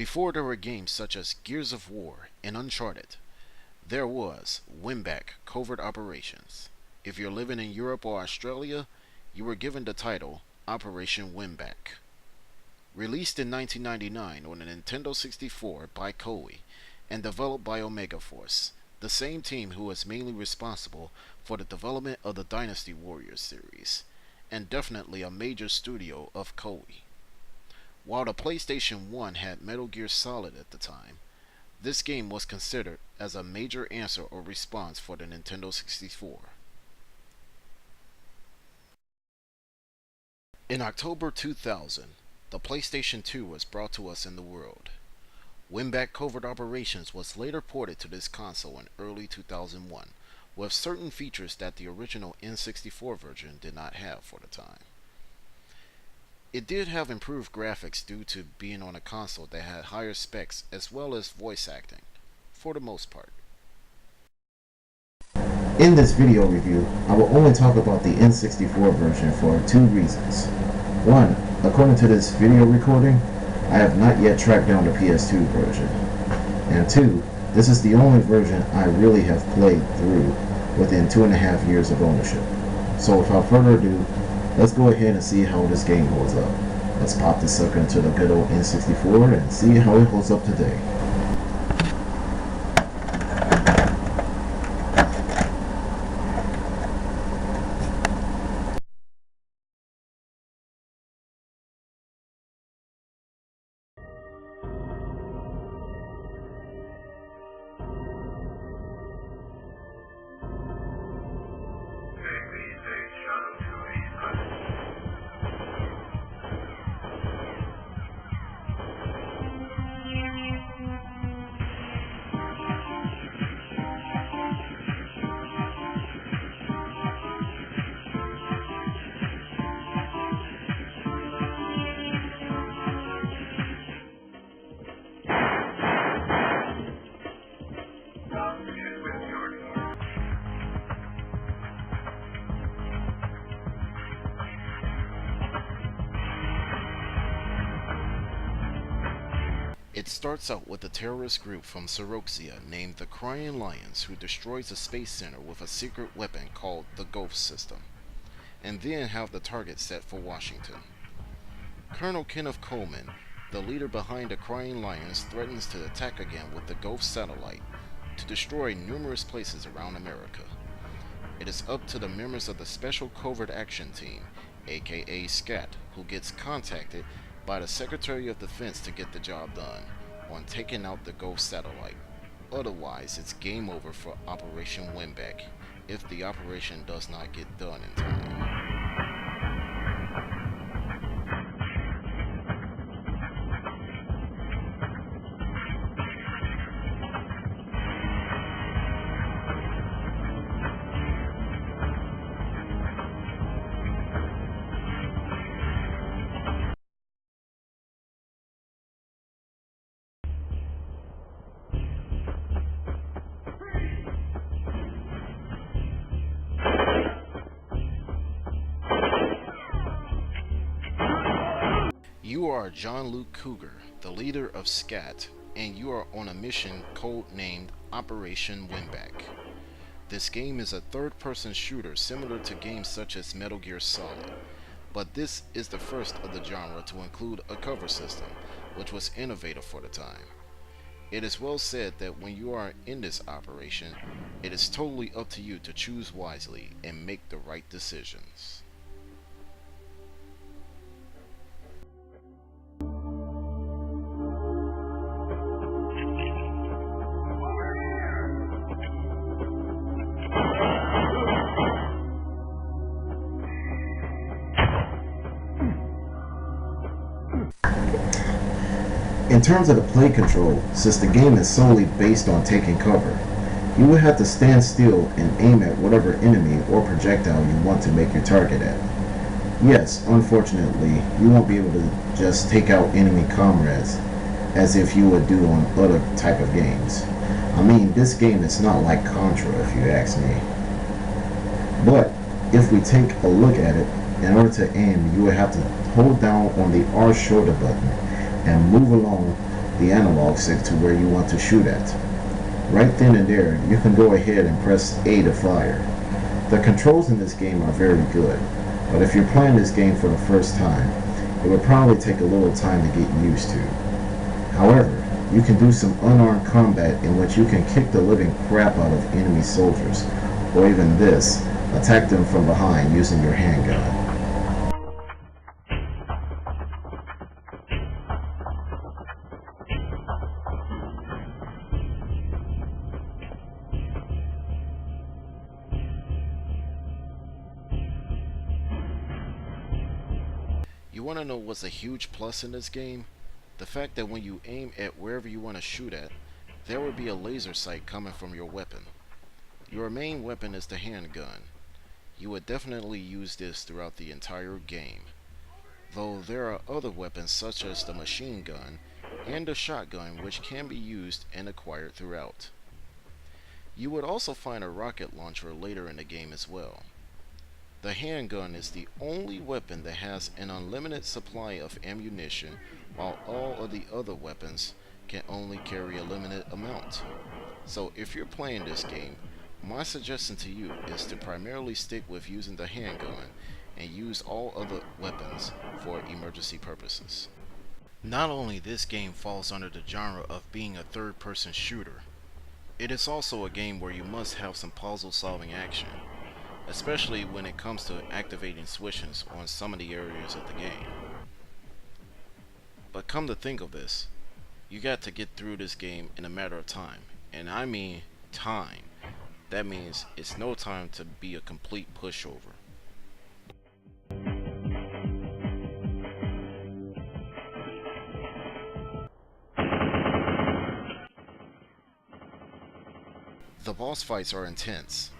Before there were games such as Gears of War and Uncharted, there was WinBack Covert Operations. If you're living in Europe or Australia, you were given the title Operation WinBack. Released in 1999 on the Nintendo 64 by Koei and developed by Omega Force, the same team who was mainly responsible for the development of the Dynasty Warriors series, and definitely a major studio of Koei. While the PlayStation 1 had Metal Gear Solid at the time, this game was considered as a major answer or response for the Nintendo 64. In October 2000, the PlayStation 2 was brought to us in the world. WinBack Covert Operations was later ported to this console in early 2001, with certain features that the original N64 version did not have for the time. It did have improved graphics due to being on a console that had higher specs as well as voice acting, for the most part. In this video review, I will only talk about the N64 version for two reasons. One, according to this video recording, I have not yet tracked down the PS2 version. And two, this is the only version I really have played through within 2.5 years of ownership. So without further ado, let's go ahead and see how this game holds up. Let's pop this sucker into the good old N64 and see how it holds up today. It starts out with a terrorist group from Seroxia named the Crying Lions who destroys a space center with a secret weapon called the Ghost System, and then have the target set for Washington. Colonel Kenneth Coleman, the leader behind the Crying Lions, threatens to attack again with the Ghost satellite to destroy numerous places around America. It is up to the members of the Special Covert Action Team, aka SCAT, who gets contacted by the Secretary of Defense to get the job done on taking out the Ghost satellite. Otherwise, it's game over for Operation WinBack if the operation does not get done in time. You are John Luke Cougar, the leader of SCAT, and you are on a mission code-named Operation WinBack. This game is a third-person shooter similar to games such as Metal Gear Solid, but this is the first of the genre to include a cover system, which was innovative for the time. It is well said that when you are in this operation, it is totally up to you to choose wisely and make the right decisions. In terms of the play control, since the game is solely based on taking cover, you will have to stand still and aim at whatever enemy or projectile you want to make your target at. Yes, unfortunately, you won't be able to just take out enemy comrades as if you would do on other type of games. I mean, this game is not like Contra if you ask me. But if we take a look at it, in order to aim, you will have to hold down on the R shoulder button and move along the analog stick to where you want to shoot at. Right then and there, you can go ahead and press A to fire. The controls in this game are very good, but if you're playing this game for the first time, it would probably take a little time to get used to. However, you can do some unarmed combat in which you can kick the living crap out of enemy soldiers, or even this, attack them from behind using your handgun. You want to know what's a huge plus in this game? The fact that when you aim at wherever you want to shoot at, there will be a laser sight coming from your weapon. Your main weapon is the handgun. You would definitely use this throughout the entire game, though there are other weapons such as the machine gun and the shotgun which can be used and acquired throughout. You would also find a rocket launcher later in the game as well. The handgun is the only weapon that has an unlimited supply of ammunition, while all of the other weapons can only carry a limited amount. So if you're playing this game, my suggestion to you is to primarily stick with using the handgun and use all other weapons for emergency purposes. Not only this game falls under the genre of being a third-person shooter, it is also a game where you must have some puzzle-solving action, especially when it comes to activating switches on some of the areas of the game. But come to think of this, you got to get through this game in a matter of time, and I mean time. That means it's no time to be a complete pushover. The boss fights are intense.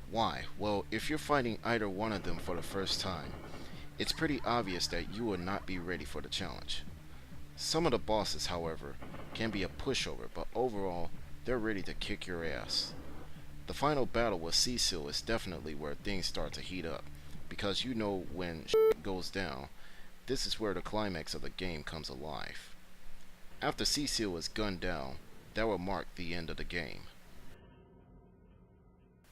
Why? Well, if you're fighting either one of them for the first time, it's pretty obvious that you will not be ready for the challenge. Some of the bosses, however, can be a pushover, but overall, they're ready to kick your ass. The final battle with Cecil is definitely where things start to heat up, because you know when shit goes down, this is where the climax of the game comes alive. After Cecil is gunned down, that will mark the end of the game.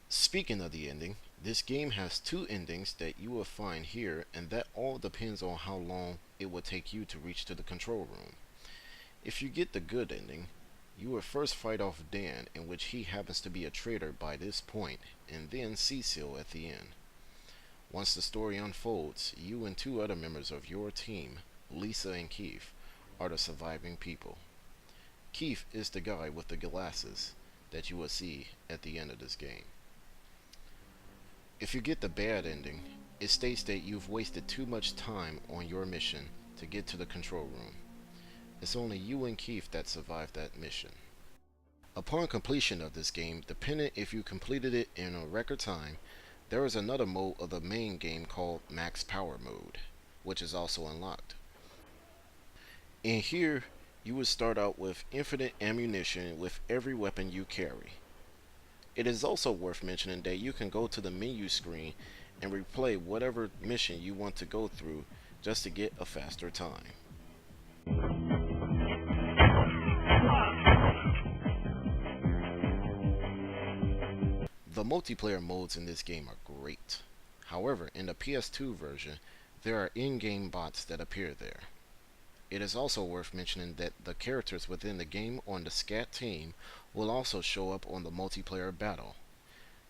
Speaking of the ending, this game has two endings that you will find here, and that all depends on how long it will take you to reach to the control room. If you get the good ending, you will first fight off Dan, in which he happens to be a traitor by this point, and then Cecil at the end. Once the story unfolds, you and two other members of your team, Lisa and Keith, are the surviving people. Keith is the guy with the glasses that you will see at the end of this game. If you get the bad ending, it states that you've wasted too much time on your mission to get to the control room. It's only you and Keith that survived that mission. Upon completion of this game, depending if you completed it in a record time, there is another mode of the main game called Max Power Mode, which is also unlocked. In here, you would start out with infinite ammunition with every weapon you carry. It is also worth mentioning that you can go to the menu screen and replay whatever mission you want to go through just to get a faster time. The multiplayer modes in this game are great. However, in the PS2 version, there are in-game bots that appear there. It is also worth mentioning that the characters within the game on the SCAT team will also show up on the multiplayer battle.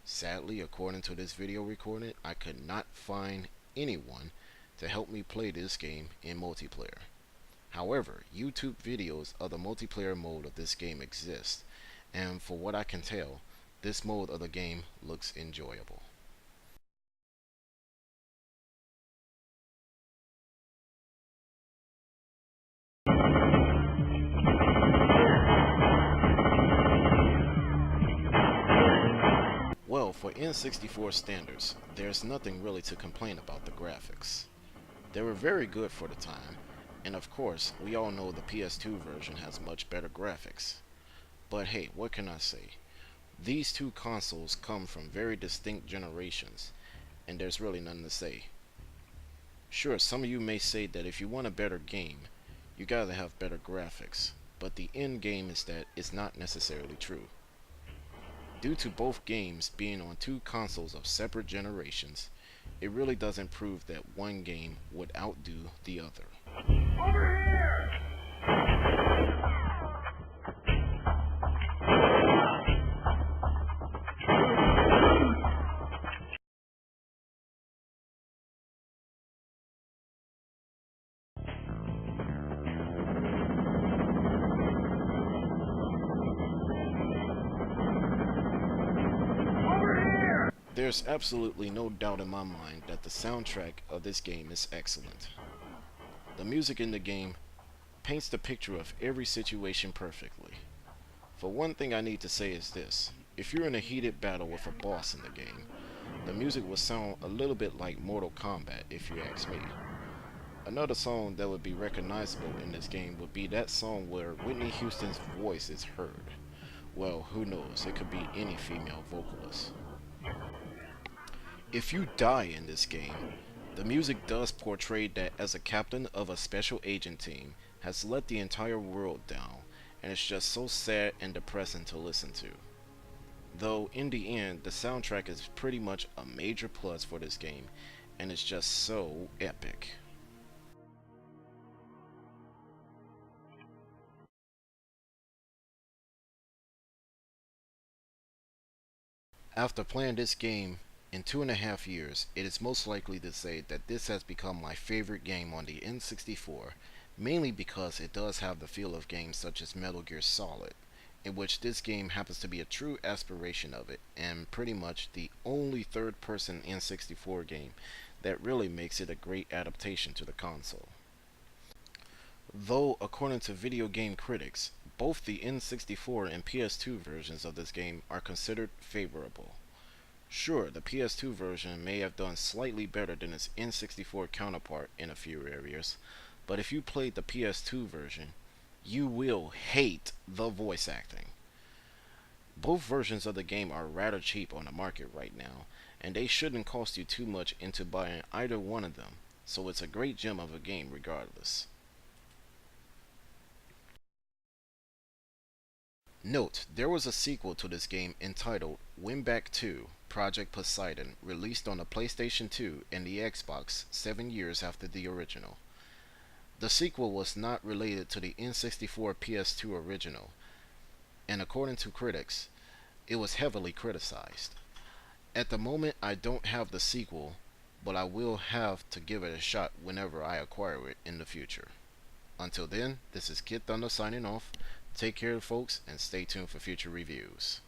Sadly, according to this video recording, I could not find anyone to help me play this game in multiplayer. However, YouTube videos of the multiplayer mode of this game exist, and for what I can tell, this mode of the game looks enjoyable. Well, for N64 standards, there's nothing really to complain about the graphics. They were very good for the time, and of course, we all know the PS2 version has much better graphics. But hey, what can I say? These two consoles come from very distinct generations, and there's really nothing to say. Sure, some of you may say that if you want a better game, you gotta have better graphics, but the end game is that it's not necessarily true. Due to both games being on two consoles of separate generations, it really doesn't prove that one game would outdo the other. There's absolutely no doubt in my mind that the soundtrack of this game is excellent. The music in the game paints the picture of every situation perfectly. For one thing I need to say is this: if you're in a heated battle with a boss in the game, the music will sound a little bit like Mortal Kombat if you ask me. Another song that would be recognizable in this game would be that song where Whitney Houston's voice is heard. Well, who knows, it could be any female vocalist. If you die in this game, the music does portray that as a captain of a special agent team has let the entire world down, and it's just so sad and depressing to listen to. Though in the end, the soundtrack is pretty much a major plus for this game, and it's just so epic. After playing this game in 2.5 years, it is most likely to say that this has become my favorite game on the N64, mainly because it does have the feel of games such as Metal Gear Solid, in which this game happens to be a true aspiration of it, and pretty much the only third-person N64 game that really makes it a great adaptation to the console. Though, according to video game critics, both the N64 and PS2 versions of this game are considered favorable. Sure, the PS2 version may have done slightly better than its N64 counterpart in a few areas, but if you played the PS2 version, you will hate the voice acting. Both versions of the game are rather cheap on the market right now, and they shouldn't cost you too much into buying either one of them, so it's a great gem of a game regardless. Note, there was a sequel to this game entitled WinBack 2 Project Poseidon, released on the PlayStation 2 and the Xbox 7 years after the original. The sequel was not related to the N64 PS2 original, and according to critics, it was heavily criticized. At the moment, I don't have the sequel, but I will have to give it a shot whenever I acquire it in the future. Until then, this is kidThunder signing off. Take care, folks, and stay tuned for future reviews.